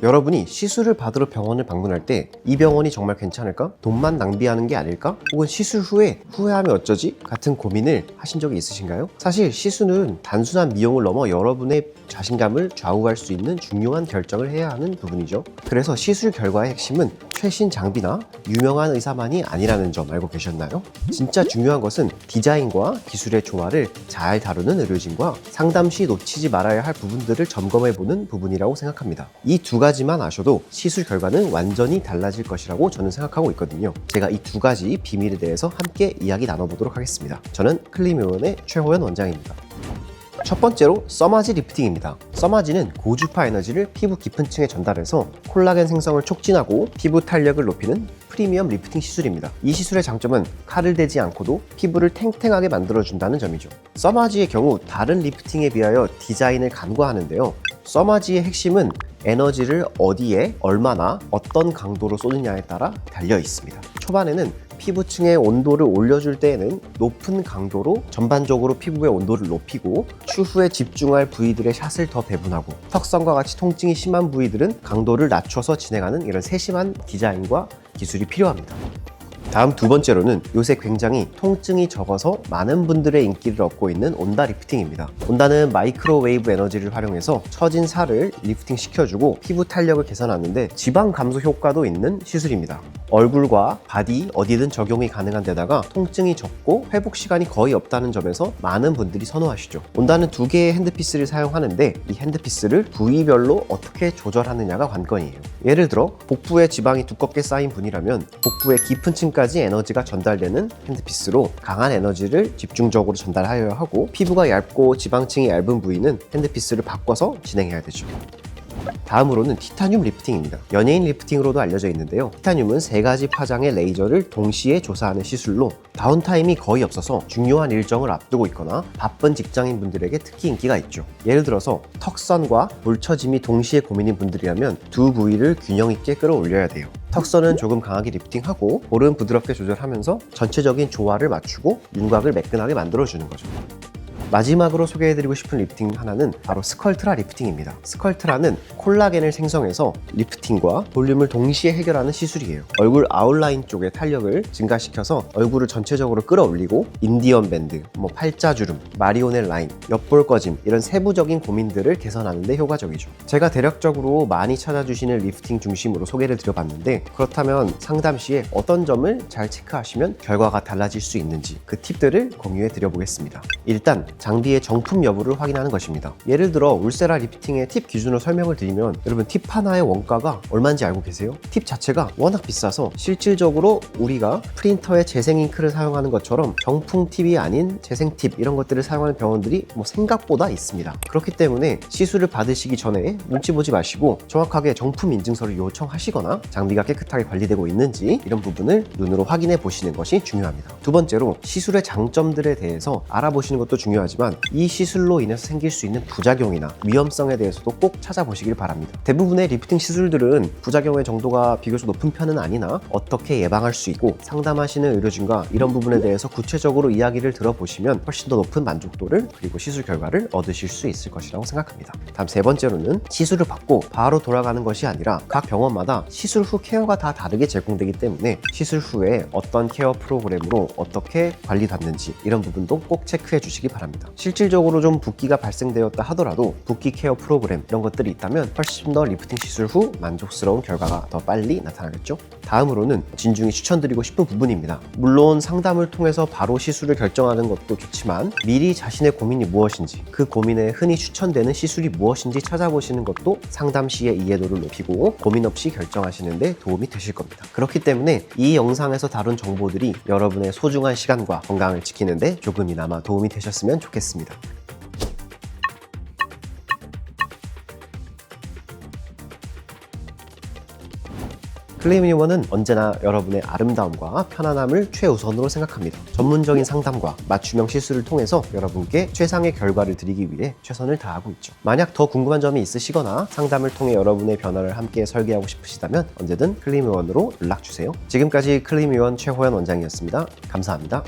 여러분이 시술을 받으러 병원을 방문할 때 이 병원이 정말 괜찮을까? 돈만 낭비하는 게 아닐까? 혹은 시술 후에 후회하면 어쩌지? 같은 고민을 하신 적이 있으신가요? 사실 시술은 단순한 미용을 넘어 여러분의 자신감을 좌우할 수 있는 중요한 결정을 해야 하는 부분이죠. 그래서 시술 결과의 핵심은 최신 장비나 유명한 의사만이 아니라는 점 알고 계셨나요? 진짜 중요한 것은 디자인과 기술의 조화를 잘 다루는 의료진과 상담 시 놓치지 말아야 할 부분들을 점검해보는 부분이라고 생각합니다. 이 두 가지만 아셔도 시술 결과는 완전히 달라질 것이라고 저는 생각하고 있거든요. 제가 이 두 가지 비밀에 대해서 함께 이야기 나눠보도록 하겠습니다. 저는 클리미온의 최호연 원장입니다. 첫 번째로 써마지 리프팅입니다. 써마지는 고주파 에너지를 피부 깊은 층에 전달해서 콜라겐 생성을 촉진하고 피부 탄력을 높이는 프리미엄 리프팅 시술입니다. 이 시술의 장점은 칼을 대지 않고도 피부를 탱탱하게 만들어준다는 점이죠. 써마지의 경우 다른 리프팅에 비하여 디자인을 간과하는데요. 써마지의 핵심은 에너지를 어디에 얼마나 어떤 강도로 쏘느냐에 따라 달려 있습니다. 초반에는 피부층의 온도를 올려줄 때에는 높은 강도로 전반적으로 피부의 온도를 높이고 추후에 집중할 부위들의 샷을 더 배분하고 턱선과 같이 통증이 심한 부위들은 강도를 낮춰서 진행하는 이런 세심한 디자인과 기술이 필요합니다. 다음 두 번째로는 요새 굉장히 통증이 적어서 많은 분들의 인기를 얻고 있는 온다 리프팅입니다. 온다는 마이크로웨이브 에너지를 활용해서 처진 살을 리프팅 시켜주고 피부 탄력을 개선하는데 지방 감소 효과도 있는 시술입니다. 얼굴과 바디 어디든 적용이 가능한 데다가 통증이 적고 회복 시간이 거의 없다는 점에서 많은 분들이 선호하시죠. 온다는 두 개의 핸드피스를 사용하는데 이 핸드피스를 부위별로 어떻게 조절하느냐가 관건이에요. 예를 들어 복부에 지방이 두껍게 쌓인 분이라면 복부의 깊은 층까지 에너지가 전달되는 핸드피스로 강한 에너지를 집중적으로 전달하여야 하고 피부가 얇고 지방층이 얇은 부위는 핸드피스를 바꿔서 진행해야 되죠. 다음으로는 티타늄 리프팅입니다. 연예인 리프팅으로도 알려져 있는데요. 티타늄은 3가지 파장의 레이저를 동시에 조사하는 시술로 다운타임이 거의 없어서 중요한 일정을 앞두고 있거나 바쁜 직장인분들에게 특히 인기가 있죠. 예를 들어서 턱선과 물처짐이 동시에 고민인 분들이라면 두 부위를 균형 있게 끌어올려야 돼요. 턱선은 조금 강하게 리프팅하고 볼은 부드럽게 조절하면서 전체적인 조화를 맞추고 윤곽을 매끈하게 만들어주는 거죠. 마지막으로 소개해드리고 싶은 리프팅 하나는 바로 스컬트라 리프팅입니다. 스컬트라는 콜라겐을 생성해서 리프팅과 볼륨을 동시에 해결하는 시술이에요. 얼굴 아웃라인 쪽의 탄력을 증가시켜서 얼굴을 전체적으로 끌어올리고 인디언 밴드, 팔자주름, 마리오넬 라인, 옆볼 꺼짐 이런 세부적인 고민들을 개선하는 데 효과적이죠. 제가 대략적으로 많이 찾아주시는 리프팅 중심으로 소개를 드려봤는데 그렇다면 상담 시에 어떤 점을 잘 체크하시면 결과가 달라질 수 있는지 그 팁들을 공유해 드려보겠습니다. 일단 장비의 정품 여부를 확인하는 것입니다. 예를 들어 울세라 리프팅의 팁 기준으로 설명을 드리면 여러분 팁 하나의 원가가 얼마인지 알고 계세요? 팁 자체가 워낙 비싸서 실질적으로 우리가 프린터에 재생 잉크를 사용하는 것처럼 정품 팁이 아닌 재생 팁 이런 것들을 사용하는 병원들이 생각보다 있습니다. 그렇기 때문에 시술을 받으시기 전에 눈치 보지 마시고 정확하게 정품 인증서를 요청하시거나 장비가 깨끗하게 관리되고 있는지 이런 부분을 눈으로 확인해 보시는 것이 중요합니다. 두 번째로 시술의 장점들에 대해서 알아보시는 것도 중요하지만 이 시술로 인해서 생길 수 있는 부작용이나 위험성에 대해서도 꼭 찾아보시길 바랍니다. 대부분의 리프팅 시술들은 부작용의 정도가 비교적 높은 편은 아니나 어떻게 예방할 수 있고 상담하시는 의료진과 이런 부분에 대해서 구체적으로 이야기를 들어보시면 훨씬 더 높은 만족도를 그리고 시술 결과를 얻으실 수 있을 것이라고 생각합니다. 다음 세 번째로는 시술을 받고 바로 돌아가는 것이 아니라 각 병원마다 시술 후 케어가 다 다르게 제공되기 때문에 시술 후에 어떤 케어 프로그램으로 어떻게 관리받는지 이런 부분도 꼭 체크해 주시기 바랍니다. 실질적으로 좀 붓기가 발생되었다 하더라도 붓기 케어 프로그램 이런 것들이 있다면 훨씬 더 리프팅 시술 후 만족스러운 결과가 더 빨리 나타나겠죠. 다음으로는 진중히 추천드리고 싶은 부분입니다. 물론 상담을 통해서 바로 시술을 결정하는 것도 좋지만 미리 자신의 고민이 무엇인지 그 고민에 흔히 추천되는 시술이 무엇인지 찾아보시는 것도 상담 시의 이해도를 높이고 고민 없이 결정하시는 데 도움이 되실 겁니다. 그렇기 때문에 이 영상에서 다룬 정보들이 여러분의 소중한 시간과 건강을 지키는 데 조금이나마 도움이 되셨으면 좋겠습니다. 클리미원은 언제나 여러분의 아름다움과 편안함을 최우선으로 생각합니다. 전문적인 상담과 맞춤형 시술을 통해서 여러분께 최상의 결과를 드리기 위해 최선을 다하고 있죠. 만약 더 궁금한 점이 있으시거나 상담을 통해 여러분의 변화를 함께 설계하고 싶으시다면 언제든 클리미원으로 연락주세요. 지금까지 클리미원 최호연 원장이었습니다. 감사합니다.